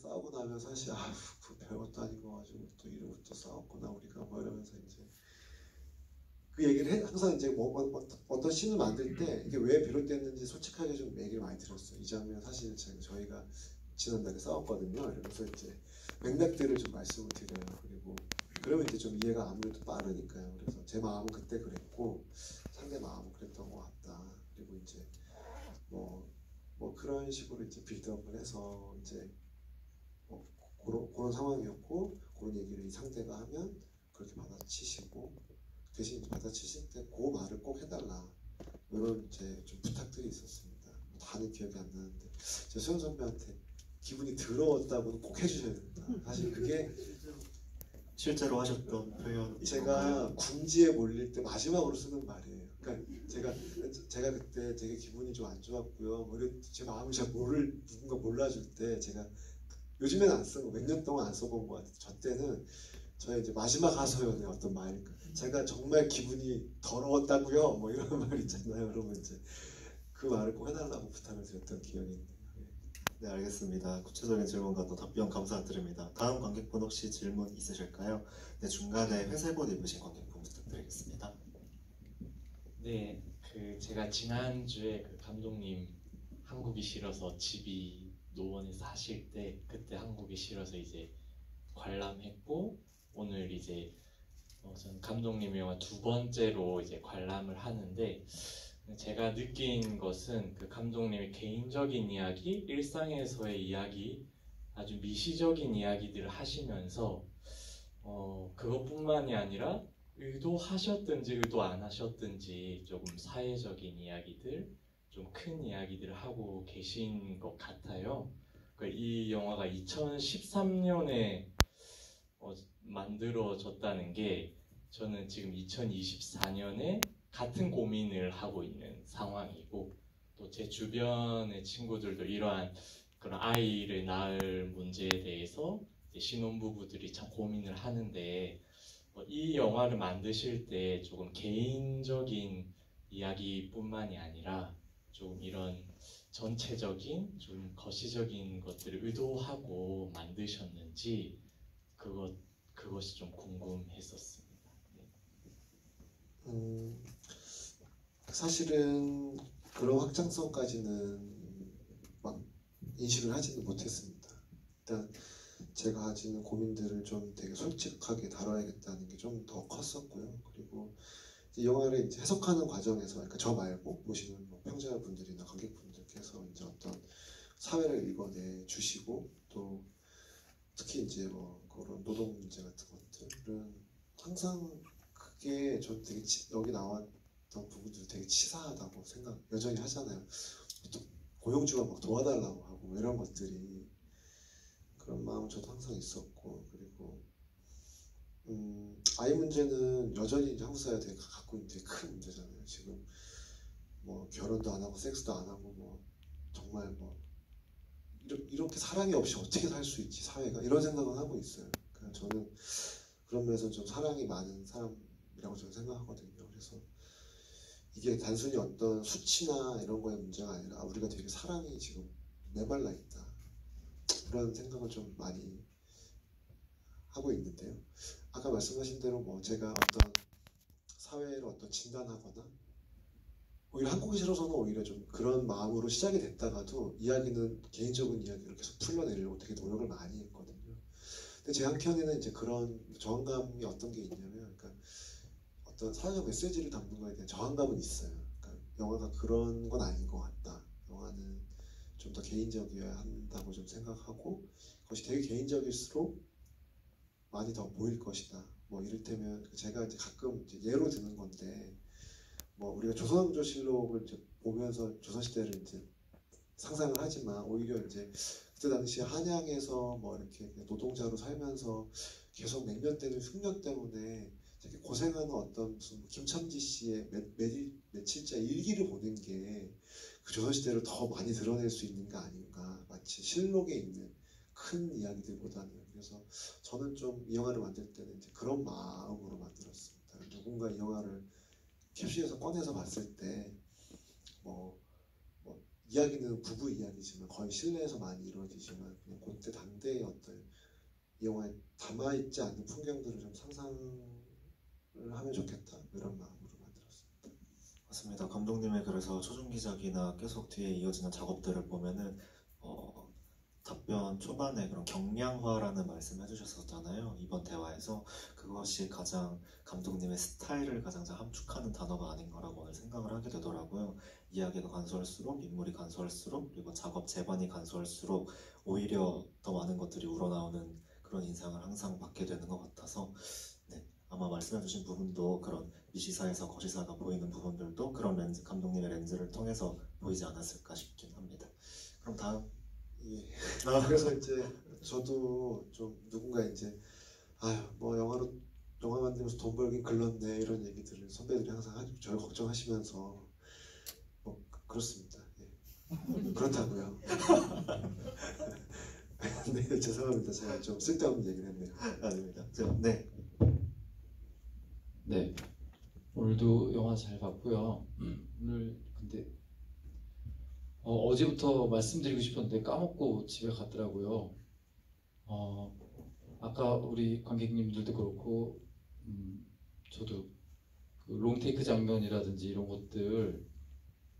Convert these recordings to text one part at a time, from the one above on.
싸우고 나면 사실 그 별것도 아니고 가지고 또 이러고 또 싸웠구나 우리가 뭐 이러면서 이제 그 얘기를 항상 이제 어떤 씬을 만들 때 이게 왜 비롯됐는지 솔직하게 좀 얘기를 많이 들었어요. 이 장면 사실 저희가 지난달에 싸웠거든요. 이러면서 이제 맥락들을 좀 말씀을 드려요. 그리고 그러면 이제 좀 이해가 아무래도 빠르니까요. 그래서 제 마음은 그때 그랬고 상대 마음은 그랬던 것 같다. 그리고 이제 뭐 그런 식으로 이제 빌드업을 해서 이제 그런 상황이었고 그런 얘기를 이 상대가 하면 그렇게 받아치시고 대신 받아치실 때 그 말을 꼭 해달라 이런 이제 좀 부탁들이 있었습니다. 다는 기억이 안 나는데 제 수현 선배한테 기분이 더러웠다고는 꼭 해주셔야 된다. 사실 그게 실제로 하셨던 표현. 제가 궁지에 몰릴 때 마지막으로 쓰는 말이에요. 그러니까 제가 그때 되게 기분이 좀 안 좋았고요. 제 마음을 잘 누군가 몰라줄 때 제가 요즘에는 안 쓰고 몇 년 동안 안 써본 것 같아요. 저 때는 저의 이제 마지막 하소연의 어떤 말일까. 제가 정말 기분이 더러웠다고요. 뭐 이런 말 있잖아요. 그러면 이제 그 말을 꼭 해달라고 부탁을 드렸던 기억이 있네요. 네, 알겠습니다. 구체적인 질문과 또 답변 감사드립니다. 다음 관객분 혹시 질문 있으실까요? 네, 중간에 회색 옷 입으신 관객분 부탁드리겠습니다. 네, 제가 지난주에 감독님 한국이 싫어서 집이 노원에서 하실 때 그때 한국이 싫어서 이제 관람했고 오늘 이제 저는 감독님 영화 두 번째로 이제 관람을 하는데 제가 느낀 것은 감독님의 개인적인 이야기, 일상에서의 이야기, 아주 미시적인 이야기들을 하시면서 그것뿐만이 아니라 의도하셨든지 의도 안 하셨든지 조금 사회적인 이야기들, 좀 큰 이야기들을 하고 계신 것 같아요. 이 영화가 2013년에 만들어졌다는 게 저는 지금 2024년에 같은 고민을 하고 있는 상황이고 또 제 주변의 친구들도 이러한 그런 아이를 낳을 문제에 대해서 신혼부부들이 참 고민을 하는데 이 영화를 만드실 때 조금 개인적인 이야기뿐만이 아니라 좀 이런 전체적인 좀 거시적인 것들을 의도하고 만드셨는지 그것이 좀 궁금했었습니다. 사실은 그런 확장성까지는 막 인식을 하지는 못했습니다. 일단 제가 가지는 고민들을 좀 되게 솔직하게 다뤄야겠다는 게 좀 더 컸었고요. 그리고 이 영화를 이제 해석하는 과정에서, 그러니까 저 말고 보시는 평자분들이나 관객분들께서 이제 어떤 사회를 읽어내 주시고 또 특히 이제 그런 노동 문제 같은 것들은 항상 그게 전 되게 여기 나왔던 부분들 되게 치사하다고 생각 여전히 하잖아요. 또 고용주가 막 도와달라고 하고 이런 것들이 그런 마음은 저도 항상 있었고 그리고 아이 문제는 여전히 이제 한국 사회가 되게 갖고 있는 되게 큰 문제잖아요. 지금 결혼도 안 하고 섹스도 안 하고 정말 이렇게 사랑이 없이 어떻게 살 수 있지 사회가 이런 생각은 하고 있어요. 그러니까 저는 그런 면에서 좀 사랑이 많은 사람이라고 저는 생각하거든요. 그래서 이게 단순히 어떤 수치나 이런 거의 문제가 아니라 우리가 되게 사랑이 지금 메말라 있다 그런 생각을 좀 많이 하고 있는데요. 아까 말씀하신 대로 제가 어떤 사회를 진단하거나 오히려 한국이 싫어서는 오히려 좀 그런 마음으로 시작이 됐다가도 이야기는 개인적인 이야기를 계속 풀려내려고 되게 노력을 많이 했거든요. 근데 제 한켠에는 이제 그런 저항감이 어떤 게 있냐면 그러니까 어떤 사회적 메시지를 담는 거에 대한 저항감은 있어요. 그러니까 영화가 그런 건 아닌 것 같다. 영화는 좀 더 개인적이어야 한다고 좀 생각하고 그것이 되게 개인적일수록 많이 더 보일 것이다. 이를테면 제가 이제 가끔 이제 예로 드는 건데 우리가 조선왕조실록을 이제 보면서 조선시대를 이제 상상을 하지만 오히려 이제 그때 당시 한양에서 이렇게 노동자로 살면서 계속 맹렬되는 흉년 때문에 되게 고생하는 어떤 무슨 김첨지 씨의 며칠째 일기를 보는 게 그 조선시대를 더 많이 드러낼 수 있는 게 아닌가 마치 실록에 있는 큰 이야기들보다는 그래서 저는 좀 이 영화를 만들 때는 이제 그런 마음으로 만들었습니다. 누군가 이 영화를 캡슐에서 꺼내서 봤을 때 이야기는 부부 이야기지만 거의 실내에서 많이 이루어지지만 그냥 그때 당대의 어떤 이 영화에 담아있지 않는 풍경들을 좀 상상을 하면 좋겠다 이런 마음으로 만들었습니다. 맞습니다. 감독님의 그래서 초중기작이나 계속 뒤에 이어지는 작업들을 보면은 답변 초반에 그런 경량화라는 말씀 해주셨었잖아요. 이번 대화에서 그것이 가장 감독님의 스타일을 가장 잘 함축하는 단어가 아닌가라고 오늘 생각을 하게 되더라고요. 이야기가 간소할수록, 인물이 간소할수록, 그리고 작업 제반이 간소할수록 오히려 더 많은 것들이 우러나오는 그런 인상을 항상 받게 되는 것 같아서 네, 아마 말씀해주신 부분도 그런 미시사에서 거시사가 보이는 부분들도 그런 렌즈, 감독님의 렌즈를 통해서 보이지 않았을까 싶긴 합니다. 그럼 다음. 예. 그래서 이제 저도 좀 누군가 이제 아유 뭐 영화 만들면서 돈 벌긴 글렀네 이런 얘기들을 선배들이 항상 저를 걱정하시면서 뭐 그렇습니다. 예. 그렇다고요. 네 죄송합니다. 제가 좀 쓸데없는 얘기를 했네요. 아닙니다. 네. 네. 오늘도 영화 잘 봤고요. 오늘 근데 어제부터 말씀드리고 싶었는데 까먹고 집에 갔더라고요. 아까 우리 관객님들도 그렇고 저도 그 롱테이크 장면이라든지 이런 것들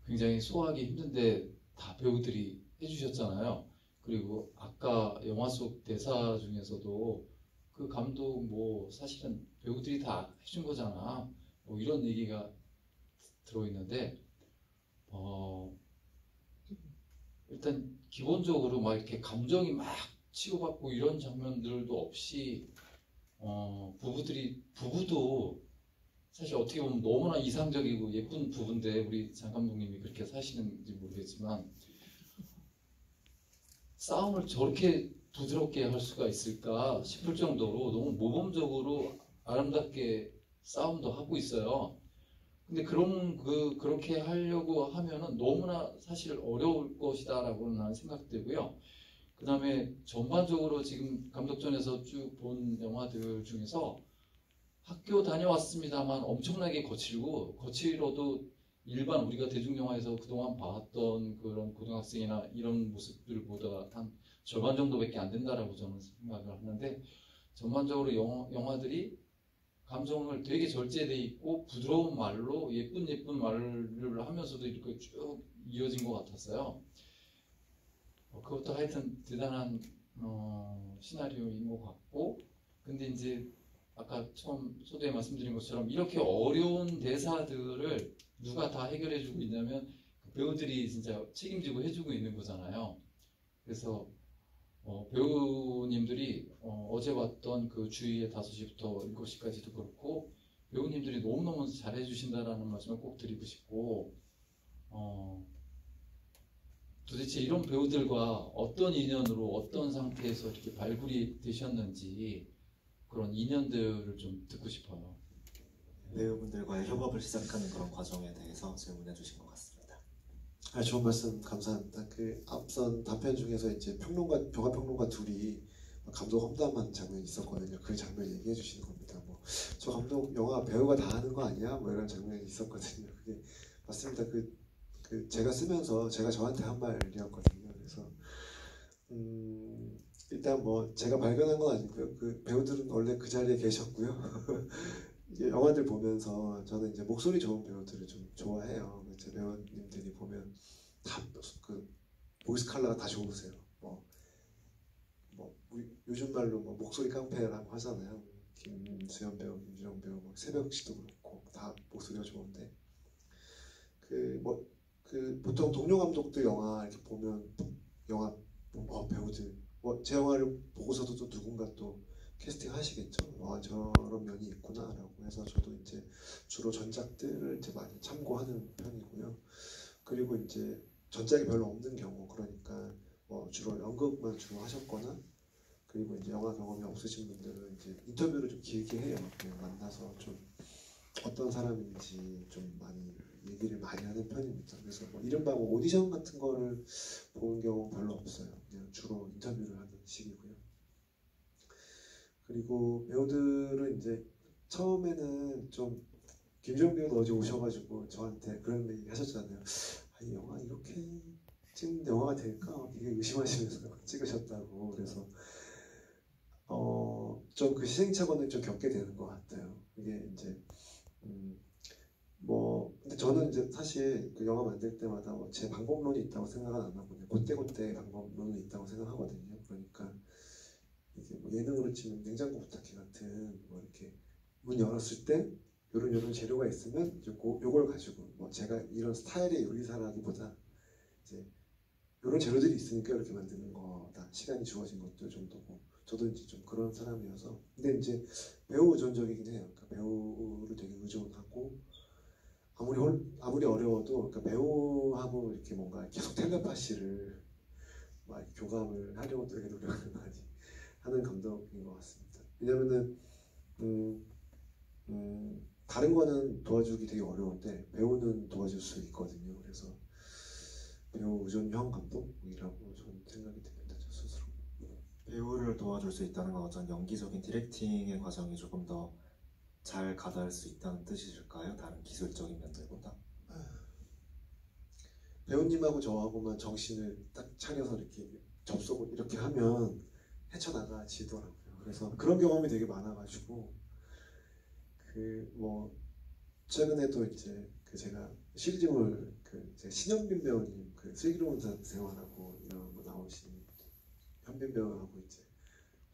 굉장히 소화하기 힘든데 다 배우들이 해주셨잖아요. 그리고 아까 영화 속 대사 중에서도 그 감독 뭐 사실은 배우들이 다 해준 거잖아. 뭐 이런 얘기가 들어있는데 일단 기본적으로 막 이렇게 감정이 막 치고받고 이런 장면들도 없이 부부도 사실 어떻게 보면 너무나 이상적이고 예쁜 부부인데 우리 장 감독님이 그렇게 사시는지 모르겠지만 싸움을 저렇게 부드럽게 할 수가 있을까 싶을 정도로 너무 모범적으로 아름답게 싸움도 하고 있어요. 근데 그렇게 하려고 하면은 너무나 사실 어려울 것이다라고 나는 생각되고요. 그 다음에 전반적으로 지금 감독전에서 쭉 본 영화들 중에서 학교 다녀왔습니다만 엄청나게 거칠어도 일반 우리가 대중영화에서 그동안 봤던 그런 고등학생이나 이런 모습들보다 한 절반 정도밖에 안 된다라고 저는 생각을 하는데 전반적으로 영화들이 감정을 되게 절제돼 있고 부드러운 말로 예쁜 말을 하면서도 이렇게 쭉 이어진 것 같았어요. 그것도 하여튼 대단한 시나리오인 것 같고 근데 이제 아까 처음 소두에 말씀드린 것처럼 이렇게 어려운 대사들을 누가 다 해결해주고 있냐면 배우들이 진짜 책임지고 해주고 있는 거잖아요. 그래서 배우님들이 어제 봤던 그 주위의 5시부터 7시까지도 그렇고 배우님들이 너무너무 잘해주신다라는 말씀을 꼭 드리고 싶고 도대체 이런 배우들과 어떤 인연으로 어떤 상태에서 이렇게 발굴이 되셨는지 그런 인연들을 좀 듣고 싶어요. 배우분들과의 협업을 시작하는 그런 과정에 대해서 질문해 주신 것 같습니다. 좋은 말씀 감사합니다. 그 앞선 답변 중에서 이제 병화 평론가 둘이 감독 험담하는 장면이 있었거든요. 그 장면 얘기해 주시는 겁니다. 뭐 저 감독 영화 배우가 다 하는 거 아니야? 뭐 이런 장면이 있었거든요. 그게 맞습니다. 제가 쓰면서 제가 저한테 한 말이었거든요. 그래서 일단 뭐 제가 발견한 건 아니고요. 그 배우들은 원래 그 자리에 계셨고요. 이제 영화들 보면서 저는 이제 목소리 좋은 배우들을 좀 좋아해요. 제 배우님들이 보면 다 그 보이스 컬러가 다 좋으세요. 요즘 말로 뭐 목소리 깡패라고 하잖아요. 김수현 배우, 김주영 배우, 새벽 씨도 그렇고 다 목소리가 좋은데 보통 동료 감독들 영화 이렇게 보면 영화 배우들 제 영화를 보고서도 또 누군가 또 캐스팅 하시겠죠. 저런 면이 있구나라고 해서 저도 이제 주로 전작들을 이제 많이 참고하는 편이고요. 그리고 이제 전작이 별로 없는 경우 그러니까 주로 연극만 주로 하셨거나 그리고 이제 영화 경험이 없으신 분들은 이제 인터뷰를 좀 길게 해요. 그냥 만나서 좀 어떤 사람인지 좀 많이 얘기를 많이 하는 편입니다. 그래서 이른바 오디션 같은 거를 보는 경우 별로 없어요. 그냥 주로 인터뷰를 하는 식이고요. 그리고 배우들은 이제 처음에는 좀 김주영 배우가 어제 오셔가지고 저한테 그런 얘기 하셨잖아요. 이 영화 이렇게 찍는데 영화가 될까 되게 의심하시면서 찍으셨다고. 그래서 좀 그 시행착오는 좀 겪게 되는 것 같아요. 이게 이제 근데 저는 이제 사실 그 영화 만들 때마다 제 방법론이 있다고 생각은 안 하거든요. 그때그때 방법론이 있다고 생각하거든요. 그러니까 이게 뭐 예능으로 치면 냉장고 부탁해 같은 뭐 이렇게 문 열었을 때 요런 재료가 있으면 이제 요걸 가지고 뭐 제가 이런 스타일의 요리사라기보다 이제 요런 재료들이 있으니까 이렇게 만드는 거다. 시간이 주어진 것도 이 정도고. 저도 이제 좀 그런 사람이어서. 근데 이제 배우 의존적이긴 해요. 그러니까 배우를 되게 의존하고 아무리 어려워도 그러니까 배우하고 이렇게 뭔가 계속 텔레파시를 막 이렇게 교감을 하려고 되게 노력을 많이 하는 감독인 것 같습니다. 왜냐면은 다른 거는 도와주기 되게 어려운데 배우는 도와줄 수 있거든요. 그래서 배우 의존형 감독이라고 저는 생각이 듭니다. 저 스스로. 배우를 도와줄 수 있다는 건 어떤 연기적인 디렉팅의 과정이 조금 더 잘 가다할 수 있다는 뜻이실까요? 다른 기술적인 면들보다? 배우님하고 저하고만 정신을 딱 차려서 이렇게 접속을 이렇게 하면 헤쳐나가지더라고요. 그래서 그런 경험이 되게 많아가지고 최근에도 이제 제가 시리즈물 제 신현빈 배우님 슬기로운 생활하고 이런 거 나오신 현빈 배우하고 이제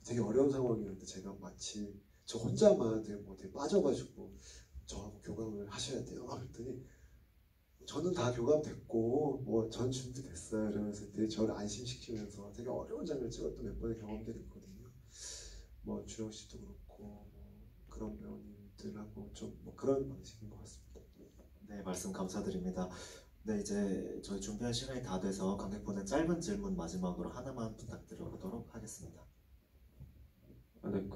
되게 어려운 상황이었는데 제가 마치 저 혼자만 되게 빠져가지고 저하고 교감을 하셔야 돼요. 그랬더니 저는 다 교감됐고 전 준비됐어요. 이러면서 되게 저를 안심시키면서 되게 어려운 장면을 찍었던 몇 번의 경험들이 있거든요. 주영 씨도 그렇고 그런 배우님들하고 좀 그런 방식인 것 같습니다. 네, 말씀 감사드립니다. 네, 이제 저희 준비한 시간이 다 돼서 관객분의 짧은 질문 마지막으로 하나만 부탁드려보도록 하겠습니다. 네,